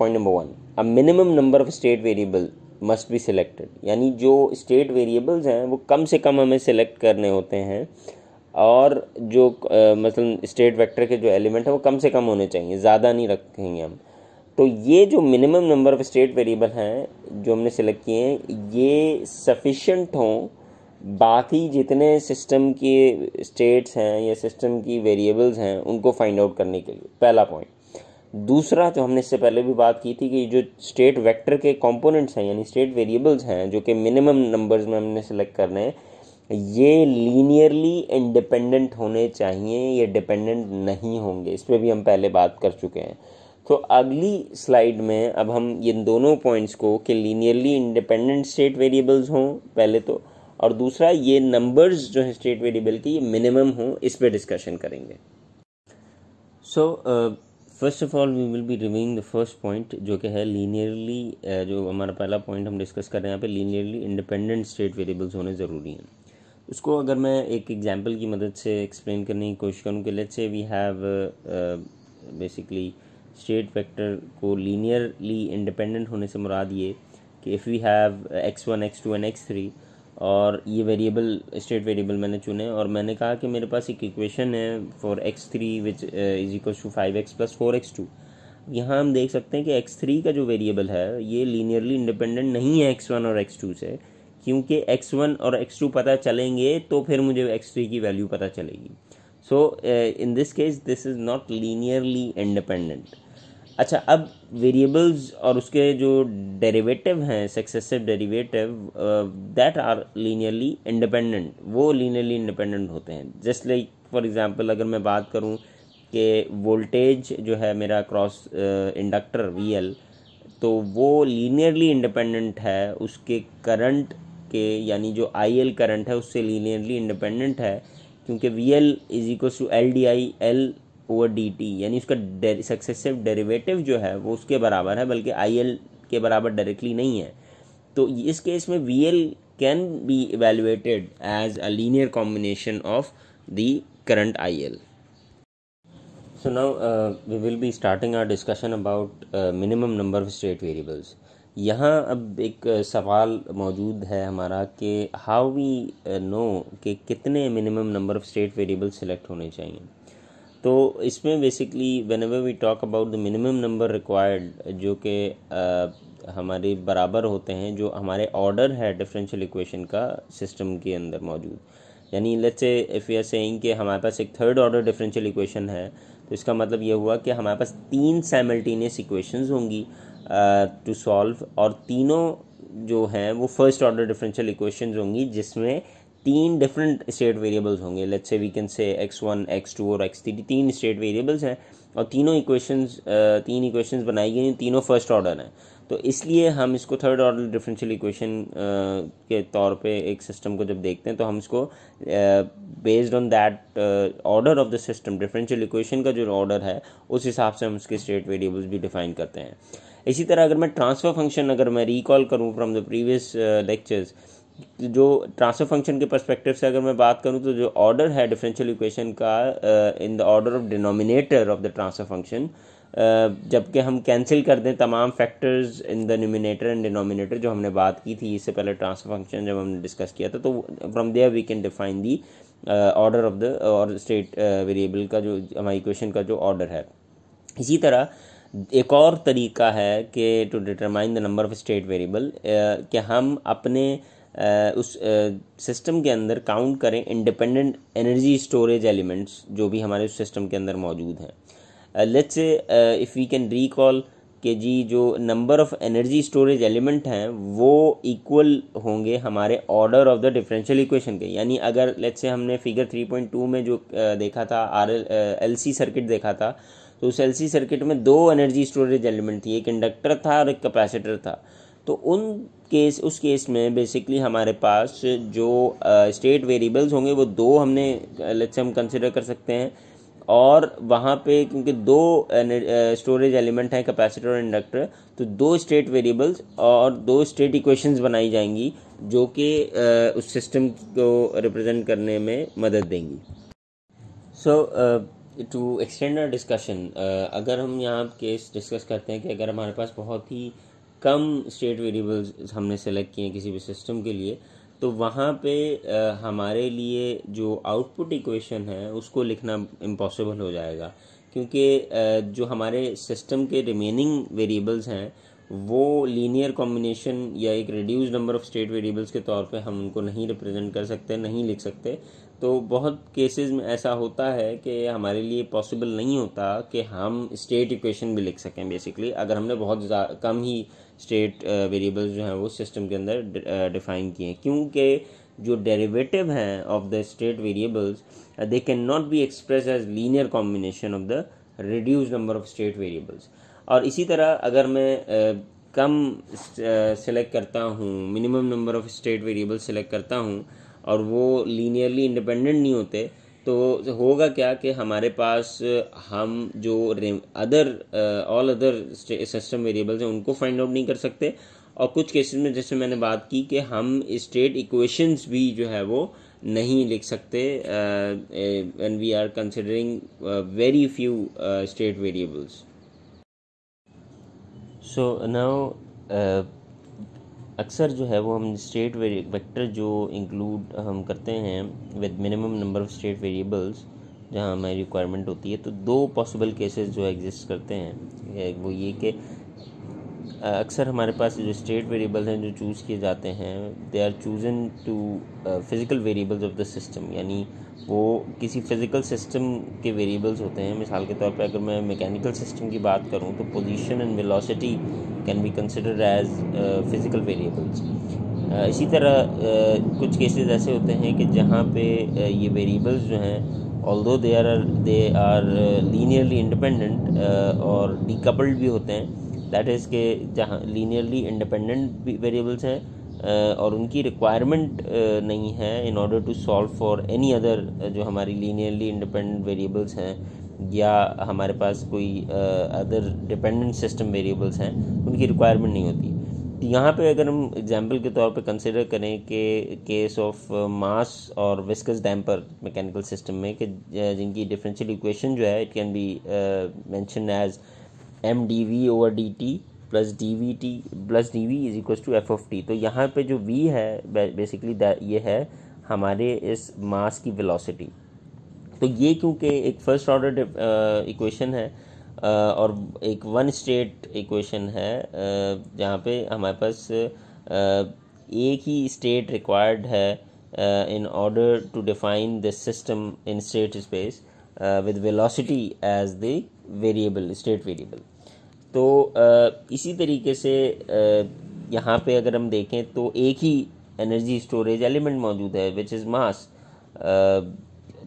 number 1, a minimum number of state variable must be selected, यानी जो स्टेट वेरिएबल्स हैं वो कम से कम हमें सिलेक्ट करने होते हैं और जो मतलब स्टेट वेक्टर के जो एलिमेंट है वो कम से कम होने चाहिए, ज़्यादा नहीं रखेंगे हम। तो ये जो minimum number of state variable हैं जो हमने सेलेक्ट किए हैं ये सफिशेंट हों बाकी जितने सिस्टम के स्टेट्स हैं या सिस्टम की वेरिएबल्स हैं उनको फाइंड आउट करने के लिए, पहला पॉइंट। दूसरा जो हमने इससे पहले भी बात की थी कि जो स्टेट वेक्टर के कंपोनेंट्स हैं यानी स्टेट वेरिएबल्स हैं जो कि मिनिमम नंबर्स में हमने सेलेक्ट करने हैं, ये लीनियरली इंडिपेंडेंट होने चाहिए, ये डिपेंडेंट नहीं होंगे। इस पर भी हम पहले बात कर चुके हैं। तो अगली स्लाइड में अब हम ये दोनों पॉइंट्स को कि लीनियरली इंडिपेंडेंट स्टेट वेरिएबल्स हों पहले तो, और दूसरा ये नंबर्स जो है स्टेट वेरिएबल की ये मिनिमम हों, इस पर डिस्कशन करेंगे। So first of all we will be reviewing the first point जो कि है लीनियरली, जो हमारा पहला पॉइंट हम डिस्कस कर रहे हैं यहाँ पे, लीनियरली इंडिपेंडेंट स्टेट वेरिएबल्स होने ज़रूरी हैं। उसको अगर मैं एक एग्जांपल की मदद से एक्सप्लेन करने की कोशिश करूँ कि let's say we have basically state vector को लीनियरली इंडिपेंडेंट होने से मुराद ये कि if we have x1 x2 and x3 और ये वेरिएबल स्टेट वेरिएबल मैंने चुने और मैंने कहा कि मेरे पास एक इक्वेशन है for x3 which is equals to 5x + 4x2। यहाँ हम देख सकते हैं कि x3 का जो वेरिएबल है ये लीनियरली इंडिपेंडेंट नहीं है x1 और x2 से, क्योंकि x1 और x2 पता चलेंगे तो फिर मुझे x3 की वैल्यू पता चलेगी। So in this case this is not linearly independent. अच्छा, अब वेरिएबल्स और उसके जो डेरिवेटिव हैं successive derivative that are linearly independent, वो लीनियरली इंडिपेंडेंट होते हैं। जस्ट लाइक फॉर एग्जांपल अगर मैं बात करूं कि वोल्टेज जो है मेरा क्रॉस इंडक्टर VL, तो वो लीनियरली इंडिपेंडेंट है उसके करंट के, यानी जो IL करंट है उससे लीनियरली इंडिपेंडेंट है, क्योंकि VL = LdIL/dt, यानी उसका सक्सेसिव डेरिवेटिव जो है वो उसके बराबर है, बल्कि IL के बराबर डायरेक्टली नहीं है। तो इस केस में VL can be evaluated as a linear combination of the current IL। So now we will be starting our discussion about minimum number of state variables. यहाँ अब एक सवाल मौजूद है हमारा कि हाउ वी नो कि कितने minimum number of state variable select होने चाहिए। तो इसमें basically whenever we talk about the minimum number required, जो कि हमारे बराबर होते हैं जो हमारे ऑर्डर है डिफरेंशियल इक्वेशन का सिस्टम के अंदर मौजूद। यानी let's say if you are saying कि हमारे पास एक थर्ड ऑर्डर डिफरेंशियल इक्वेशन है, तो इसका मतलब ये हुआ कि हमारे पास 3 साइमल्टेनियस इक्वेशंस होंगी टू सॉल्व, और तीनों जो हैं वो फर्स्ट ऑर्डर डिफरेंशियल इक्वेशंस होंगी जिसमें 3 डिफरेंट स्टेट वेरिएबल्स होंगे। Let's say we can say x1, x2 और x3, 3 स्टेट वेरिएबल्स हैं और तीन इक्वेशंस बनाई गई, तीनों फर्स्ट ऑर्डर हैं। तो इसलिए हम इसको थर्ड ऑर्डर डिफरेंशियल इक्वेशन के तौर पे एक सिस्टम को जब देखते हैं तो हम इसको based on that order of the system, differential equation का जो ऑर्डर है उस हिसाब से हम उसके स्टेट वेरिएबल्स भी डिफाइन करते हैं। इसी तरह अगर मैं ट्रांसफ़र फंक्शन अगर मैं रिकॉल करूँ फ्रॉम द प्रीवियस लेक्चर्स, जो ट्रांसफ़र फंक्शन के पर्सपेक्टिव से अगर मैं बात करूं तो जो ऑर्डर है डिफरेंशियल इक्वेशन का in the order of denominator of the transfer function, जबकि हम कैंसिल कर दें तमाम factors in the numerator and denominator, जो हमने बात की थी इससे पहले ट्रांसफ़र फंक्शन जब हमने डिस्कस किया था, तो from there we can define the order of the और स्टेट वेरिएबल का जो हमारी इक्वेशन का जो ऑर्डर है। इसी तरह एक और तरीका है कि to determine the number of state variable, कि हम अपने उस सिस्टम के अंदर काउंट करें इंडिपेंडेंट एनर्जी स्टोरेज एलिमेंट्स जो भी हमारे उस सिस्टम के अंदर मौजूद हैं। Let's say if we can recall कि जी जो number of energy storage element हैं वो इक्वल होंगे हमारे order of the differential equation के। यानी अगर लेट्स से हमने फिगर 3.2 में जो देखा था LC सर्किट देखा था, तो उस LC सर्किट में 2 एनर्जी स्टोरेज एलिमेंट थी, एक इंडक्टर था और एक कैपेसिटर था। तो उस केस में बेसिकली हमारे पास जो स्टेट वेरिएबल्स होंगे वो 2 हमने लेट्स से हम कंसिडर कर सकते हैं, और वहाँ पे क्योंकि 2 स्टोरेज एलिमेंट हैं कैपेसिटर और इंडक्टर, तो 2 स्टेट वेरिएबल्स और 2 स्टेट इक्वेशंस बनाई जाएंगी जो कि उस सिस्टम को रिप्रेजेंट करने में मदद देंगी। सो टू एक्सटेंड आवर डिस्कशन, अगर हम यहाँ केस डिस्कस करते हैं कि अगर हमारे पास बहुत ही कम स्टेट वेरिएबल्स हमने सेलेक्ट किए हैं किसी भी सिस्टम के लिए, तो वहाँ पे हमारे लिए जो आउटपुट इक्वेशन है उसको लिखना इम्पॉसिबल हो जाएगा, क्योंकि जो हमारे सिस्टम के रिमेनिंग वेरिएबल्स हैं वो लीनियर कॉम्बिनेशन या एक reduced number of state variables के तौर पे हम उनको नहीं रिप्रेजेंट कर सकते, नहीं लिख सकते। तो बहुत केसेस में ऐसा होता है कि हमारे लिए पॉसिबल नहीं होता कि हम स्टेट इक्वेशन भी लिख सकें बेसिकली, अगर हमने बहुत कम ही स्टेट वेरिएबल्स जो हैं वो सिस्टम के अंदर डिफाइन किए हैं, क्योंकि जो डेरिवेटिव हैं of the state variables they can not be express as linear combination of the reduced number of state variables. और इसी तरह अगर मैं कम सेलेक्ट करता हूँ, minimum number of state variables select करता हूँ और वो लीनियरली इंडिपेंडेंट नहीं होते, तो होगा क्या कि हमारे पास हम जो ऑल अदर सिस्टम वेरिएबल्स हैं उनको फाइंड आउट नहीं कर सकते, और कुछ केसेस में जैसे मैंने बात की कि हम स्टेट इक्वेशंस भी जो है वो नहीं लिख सकते when we are considering very few state variables. So now अक्सर जो है वो हम स्टेट वेक्टर जो इंक्लूड हम करते हैं with minimum number of state variables जहाँ हमारी रिक्वायरमेंट होती है, तो 2 पॉसिबल केसेस जो एग्जिस्ट करते हैं। वो ये कि अक्सर हमारे पास जो स्टेट वेरिएबल्स हैं जो चूज़ किए जाते हैं, they are chosen to physical variables of the system, यानी वो किसी फिज़िकल सिस्टम के वेरिएबल्स होते हैं। मिसाल के तौर पे अगर मैं मैकेनिकल सिस्टम की बात करूं तो position and velocity can be considered as physical variables. इसी तरह कुछ केसेस ऐसे होते हैं कि जहाँ पे ये वेरिएबल्स जो हैं although they are linearly independent और डीकपल्ड भी होते हैं, दैट इज़ के जहाँ लीनियरली इंडिपेंडेंट वेरिएबल्स हैं और उनकी रिक्वायरमेंट नहीं है in order to solve for any other जो हमारी लीनियरली इंडिपेंडेंट वेरिएबल्स हैं या हमारे पास कोई अदर डिपेंडेंट सिस्टम वेरिएबल्स हैं, उनकी रिक्वायरमेंट नहीं होती। तो यहाँ पे अगर हम एग्जांपल के तौर पे कंसिडर करें कि केस ऑफ मास और विस्कस डैम्पर मैकेनिकल सिस्टम में कि जिनकी डिफरेंशियल इक्वेशन जो है it can be mention as mdv/dt plus dvt plus dv is equal to f of t। तो यहाँ पे जो v है बेसिकली ये है हमारे इस मास की वेलोसिटी। तो ये क्योंकि एक फर्स्ट ऑर्डर इक्वेशन है और एक वन स्टेट इक्वेशन है जहाँ पे हमारे पास एक ही स्टेट रिक्वायर्ड है in order to define the system in state space with velocity as the variable state variable. तो इसी तरीके से यहाँ पे अगर हम देखें तो एक ही एनर्जी स्टोरेज एलिमेंट मौजूद है विच इज़ मास।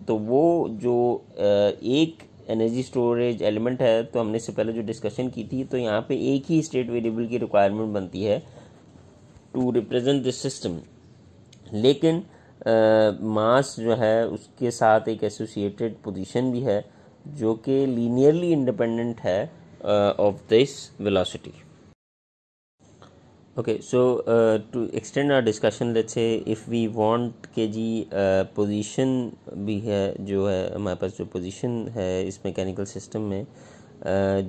तो वो जो एक एनर्जी स्टोरेज एलिमेंट है, तो हमने इससे पहले जो डिस्कशन की थी, तो यहाँ पे एक ही स्टेट वेरिएबल की रिक्वायरमेंट बनती है टू रिप्रेजेंट दिस सिस्टम। लेकिन मास जो है उसके साथ एक एसोसिएटेड पोजीशन भी है जो कि लीनियरली इंडिपेंडेंट है of this velocity. Okay, so to extend our discussion, let's say if we want के जी पोजीशन भी है, जो है हमारे पास जो पोजीशन है इस मैकेनिकल सिस्टम में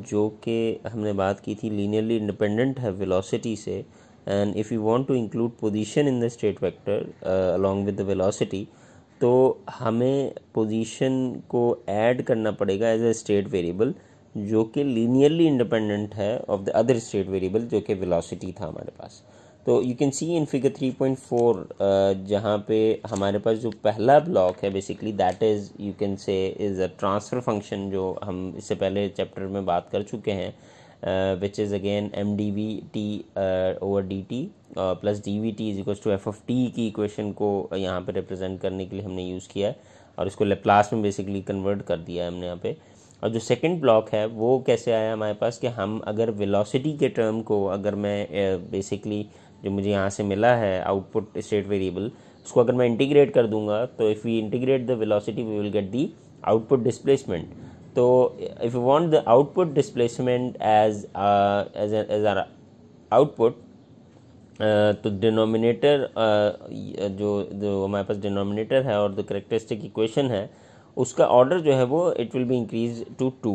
जो कि हमने बात की थी लीनियरली इंडिपेंडेंट है वेलोसिटी से, and if you want to include position in the state vector along with the velocity, तो हमें position को add करना पड़ेगा as a state variable जो कि linearly independent है of the other state variable जो कि velocity था हमारे पास। तो you can see in figure 3.4 जहाँ पे हमारे पास जो पहला ब्लॉक है basically that is you can say is a transfer function जो हम इससे पहले चैप्टर में बात कर चुके हैं, which is again mdvt over dt plus dvt is equals to f of t की इक्वेशन को यहाँ पे रिप्रेजेंट करने के लिए हमने यूज़ किया है और इसको लेप्लास में बेसिकली कन्वर्ट कर दिया है हमने यहाँ पे। और जो सेकंड ब्लॉक है वो कैसे आया हमारे पास कि हम अगर वेलोसिटी के टर्म को अगर मैं बेसिकली जो मुझे यहाँ से मिला है आउटपुट स्टेट वेरिएबल, उसको अगर मैं इंटीग्रेट कर दूंगा, तो if we integrate the velocity we will get the output displacement. तो if you want the output displacement as our output, तो डिनोमिनेटर जो हमारे पास डिनोमिनेटर है और द करेक्टरिस्टिक इक्वेशन है उसका ऑर्डर जो है वो it will be increase to 2।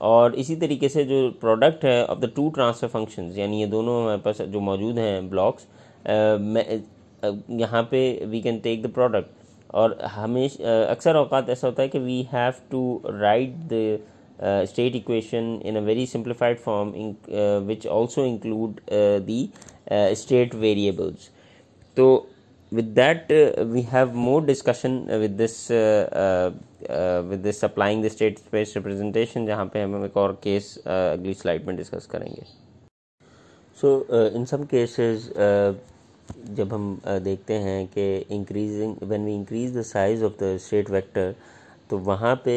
और इसी तरीके से जो प्रोडक्ट है of the two transfer functions, यानी ये दोनों हमारे पास जो मौजूद हैं ब्लॉक्स, यहाँ पे we can take the product. और हमेशा अक्सर औकात ऐसा होता है कि we have to write the state equation in a very simplified form which also include the state variables. तो with that we have more discussion with this applying the state space representation, जहाँ पे हम एक और case अगली slide में discuss करेंगे। So in some cases जब हम देखते हैं कि when we increase the size of the state vector, तो वहाँ पे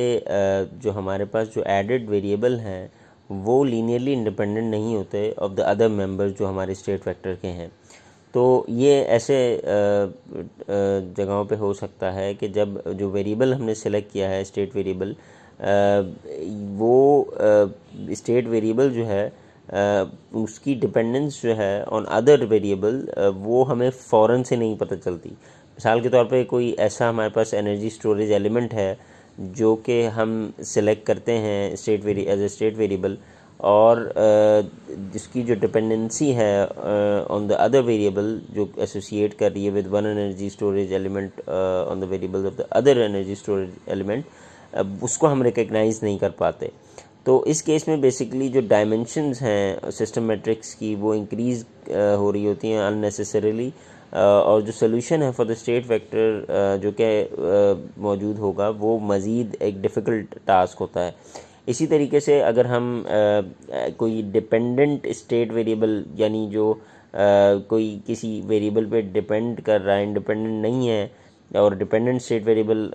जो हमारे पास जो added variable हैं वो linearly independent नहीं होते of the other members जो हमारे state vector के हैं। तो ये ऐसे जगहों पे हो सकता है कि जब जो वेरिएबल हमने सेलेक्ट किया है स्टेट वेरिएबल, वो स्टेट वेरिएबल जो है उसकी डिपेंडेंस जो है ऑन अदर वेरिएबल वो हमें फ़ौरन से नहीं पता चलती। मिसाल के तौर पे कोई ऐसा हमारे पास एनर्जी स्टोरेज एलिमेंट है जो कि हम सेलेक्ट करते हैं एज ए स्टेट वेरिएबल, और जिसकी जो डिपेंडेंसी है ऑन द अदर वेरिएबल जो एसोसिएट कर रही है with one energy storage element on the variable of the other energy storage element, उसको हम रिकग्नाइज नहीं कर पाते। तो इस केस में बेसिकली जो डायमेंशंस हैं सिस्टम मैट्रिक्स की वो इंक्रीज़ हो रही होती हैं अननेसेसरीली, और जो सोल्यूशन है फॉर द स्टेट वेक्टर जो कि मौजूद होगा वो मज़ीद एक डिफ़िकल्ट टास्क होता है। इसी तरीके से अगर हम कोई डिपेंडेंट स्टेट वेरिएबल, यानी जो कोई किसी वेरिएबल पे डिपेंड कर रहा है, इंडिपेंडेंट नहीं है, और डिपेंडेंट स्टेट वेरिएबल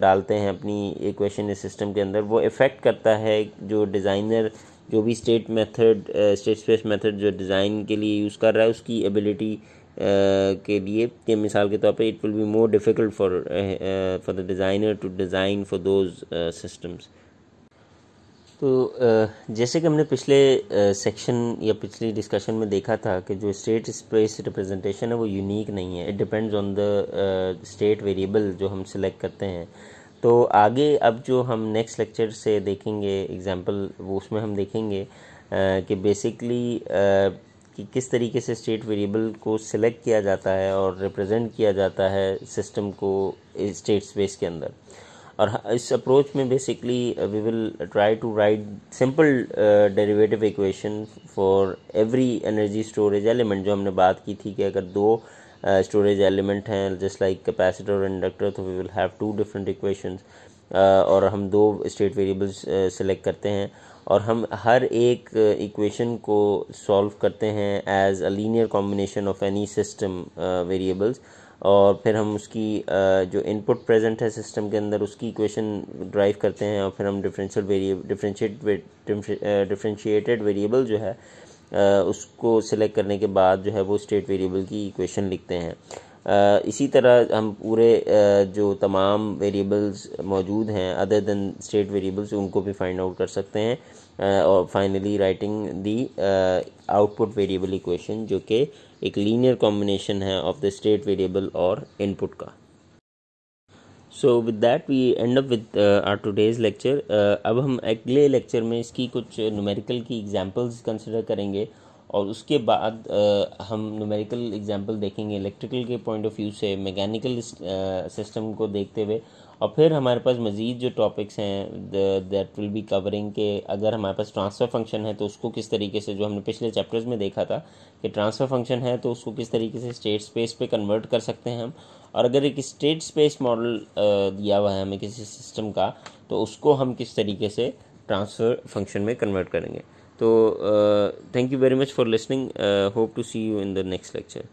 डालते हैं अपनी इक्वेशन सिस्टम के अंदर, वो इफ़ेक्ट करता है जो डिज़ाइनर जो भी स्टेट स्पेस मेथड जो डिज़ाइन के लिए यूज़ कर रहा है उसकी एबिलिटी के लिए, कि मिसाल के तौर पे it will be more difficult for the designer to design for those systems. तो जैसे कि हमने पिछले सेक्शन या पिछली डिस्कशन में देखा था कि जो स्टेट स्पेस रिप्रेजेंटेशन है वो यूनिक नहीं है, it depends on the state variable जो हम सिलेक्ट करते हैं। तो आगे अब जो हम नेक्स्ट लेक्चर से देखेंगे एग्जांपल, वो उसमें हम देखेंगे कि बेसिकली कि किस तरीके से स्टेट वेरिएबल को सिलेक्ट किया जाता है और रिप्रेजेंट किया जाता है सिस्टम को स्टेट स्पेस के अंदर। और इस अप्रोच में basically we will try to write simple derivative equation for every energy storage element. जो हमने बात की थी कि अगर दो स्टोरेज एलिमेंट हैं जस्ट लाइक कैपेसिटर और इंडक्टर, तो we will have two different equations, और हम दो स्टेट वेरिएबल्स सेलेक्ट करते हैं और हम हर एक इक्वेशन को सॉल्व करते हैं as a linear combination of any system variables, और फिर हम उसकी जो इनपुट प्रेजेंट है सिस्टम के अंदर उसकी इक्वेशन ड्राइव करते हैं, और फिर हम डिफरेंशिएटेड वेरिएबल जो है उसको सिलेक्ट करने के बाद जो है वो स्टेट वेरिएबल की इक्वेशन लिखते हैं। इसी तरह हम पूरे जो तमाम वेरिएबल्स मौजूद हैं अदर देन स्टेट वेरिएबल्स उनको भी फाइंड आउट कर सकते हैं, और finally writing the output variable equation जो कि एक लीनियर कॉम्बिनेशन है ऑफ द स्टेट वेरिएबल और इनपुट का। So with that we end up with our today's lecture. अब हम अगले लेक्चर में इसकी कुछ न्यूमेरिकल की एग्जांपल्स कंसिडर करेंगे, और उसके बाद हम न्यूमेरिकल एग्जांपल देखेंगे इलेक्ट्रिकल के पॉइंट ऑफ व्यू से, मैकेनिकल सिस्टम को देखते हुए, और फिर हमारे पास मज़ीद जो टॉपिक्स हैं दैट विल बी कवरिंग के अगर हमारे पास ट्रांसफ़र फंक्शन है तो उसको किस तरीके से, जो हमने पिछले चैप्टर्स में देखा था कि ट्रांसफ़र फंक्शन है तो उसको किस तरीके से स्टेट स्पेस पे कन्वर्ट कर सकते हैं हम, और अगर एक स्टेट स्पेस मॉडल दिया हुआ है हमें किसी सिस्टम का तो उसको हम किस तरीके से ट्रांसफ़र फंक्शन में कन्वर्ट करेंगे। तो thank you very much for listening. Hope to see you in the next lecture.